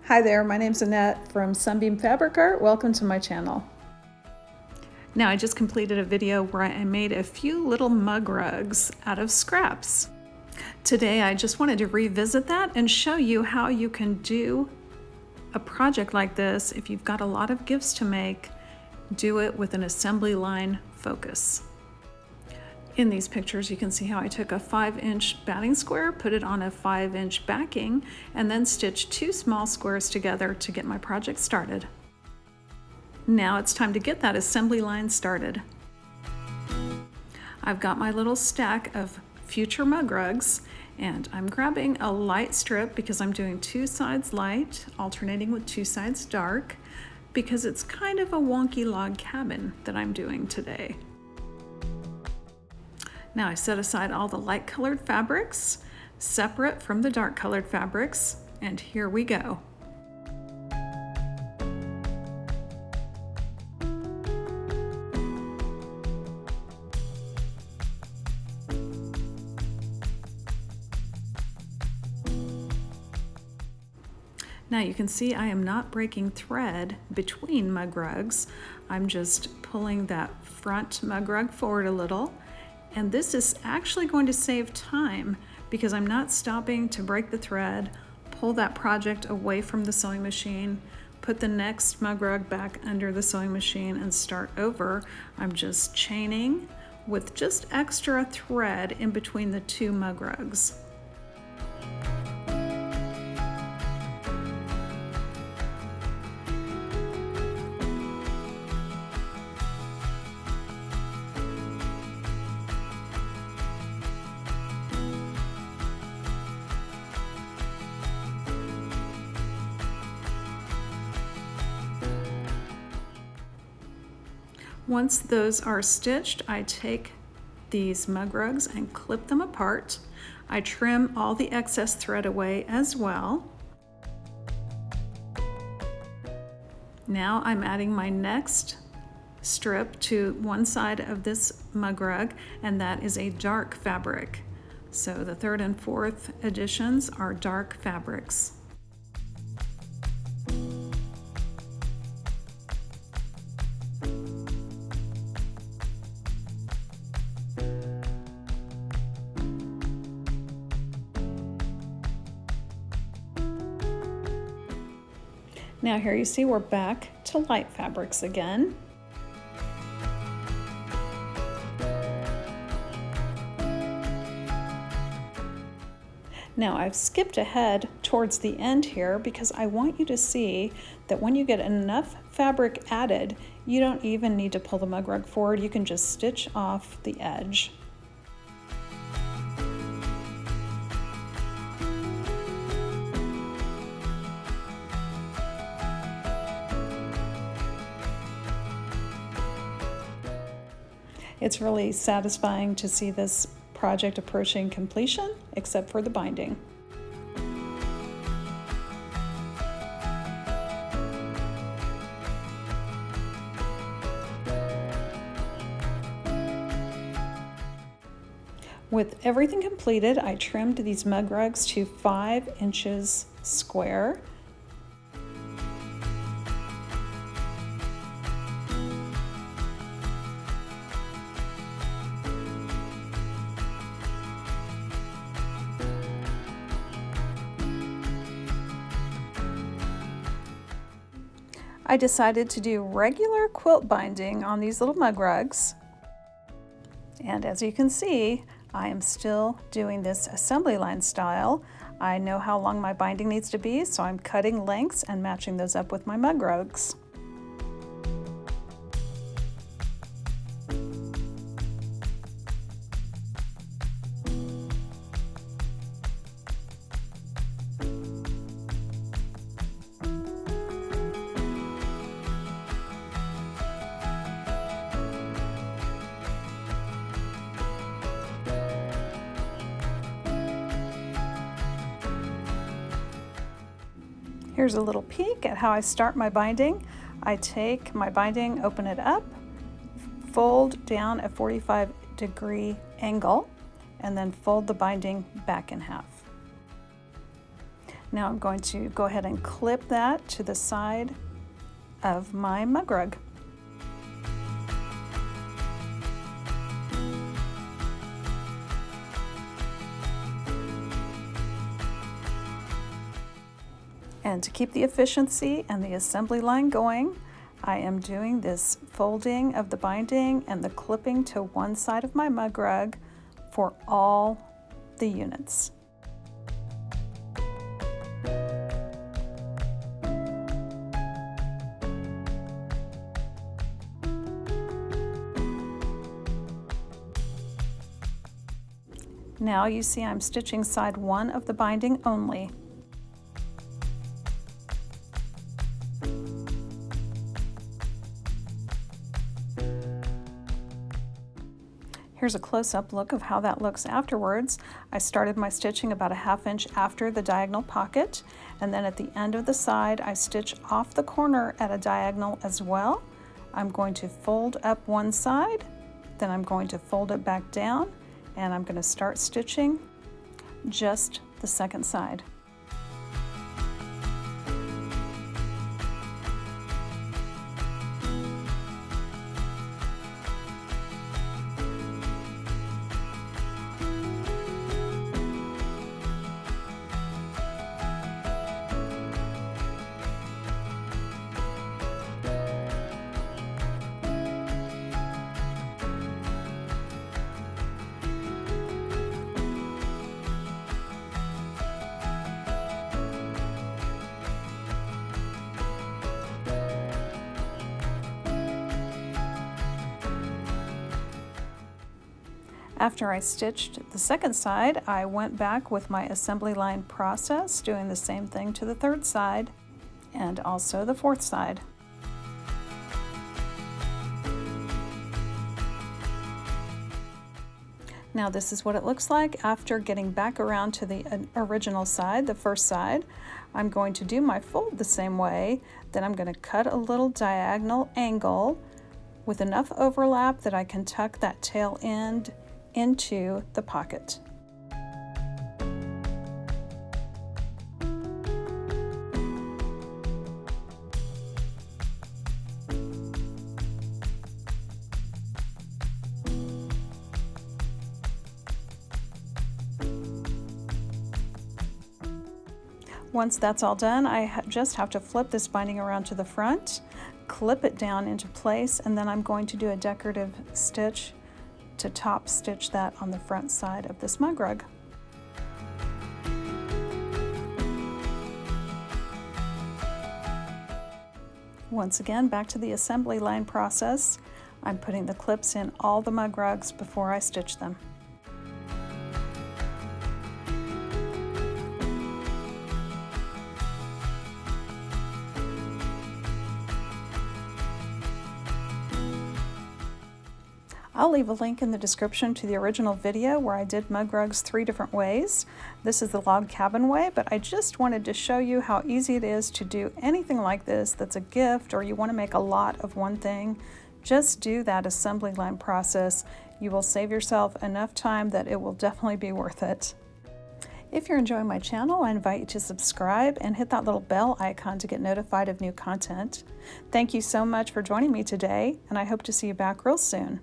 Hi there, my name's Annette from Sunbeam Fabric Art. Welcome to my channel. Now I just completed a video where I made a few little mug rugs out of scraps. Today I just wanted to revisit that and show you how you can do a project like this if you've got a lot of gifts to make. Do it with an assembly line focus. In these pictures you can see how I took a 5-inch batting square, put it on a 5-inch backing, and then stitched 2 small squares together to get my project started. Now it's time to get that assembly line started. I've got my little stack of future mug rugs, and I'm grabbing a light strip because I'm doing 2 sides light, alternating with 2 sides dark, because it's kind of a wonky log cabin that I'm doing today. Now I set aside all the light colored fabrics, separate from the dark colored fabrics, and here we go. Now you can see I am not breaking thread between mug rugs. I'm just pulling that front mug rug forward a little. And this is actually going to save time because I'm not stopping to break the thread, pull that project away from the sewing machine, put the next mug rug back under the sewing machine and start over. I'm just chaining with just extra thread in between the 2 mug rugs. Once those are stitched, I take these mug rugs and clip them apart. I trim all the excess thread away as well. Now I'm adding my next strip to one side of this mug rug, and that is a dark fabric. So the 3rd and 4th editions are dark fabrics. Now here you see we're back to light fabrics again. Now I've skipped ahead towards the end here because I want you to see that when you get enough fabric added, you don't even need to pull the mug rug forward. You can just stitch off the edge. It's really satisfying to see this project approaching completion, except for the binding. With everything completed, I trimmed these mug rugs to 5 inches square. I decided to do regular quilt binding on these little mug rugs. And as you can see, I am still doing this assembly line style. I know how long my binding needs to be, so I'm cutting lengths and matching those up with my mug rugs. Here's a little peek at how I start my binding. I take my binding, open it up, fold down a 45-degree angle, and then fold the binding back in half. Now I'm going to go ahead and clip that to the side of my mug rug. And to keep the efficiency and the assembly line going, I am doing this folding of the binding and the clipping to one side of my mug rug for all the units. Now you see I'm stitching side one of the binding only. Here's a close-up look of how that looks afterwards. I started my stitching about a 1/2 inch after the diagonal pocket, and then at the end of the side I stitch off the corner at a diagonal as well. I'm going to fold up one side, then I'm going to fold it back down, and I'm going to start stitching just the second side. After I stitched the second side, I went back with my assembly line process, doing the same thing to the third side and also the fourth side. Now this is what it looks like after getting back around to the original side, the first side. I'm going to do my fold the same way, then I'm going to cut a little diagonal angle with enough overlap that I can tuck that tail end into the pocket. Once that's all done, I just have to flip this binding around to the front, clip it down into place, and then I'm going to do a decorative stitch to top stitch that on the front side of this mug rug. Once again, back to the assembly line process. I'm putting the clips in all the mug rugs before I stitch them. I'll leave a link in the description to the original video where I did mug rugs 3 different ways. This is the log cabin way, but I just wanted to show you how easy it is to do anything like this that's a gift, or you want to make a lot of one thing. Just do that assembly line process. You will save yourself enough time that it will definitely be worth it. If you're enjoying my channel, I invite you to subscribe and hit that little bell icon to get notified of new content. Thank you so much for joining me today, and I hope to see you back real soon.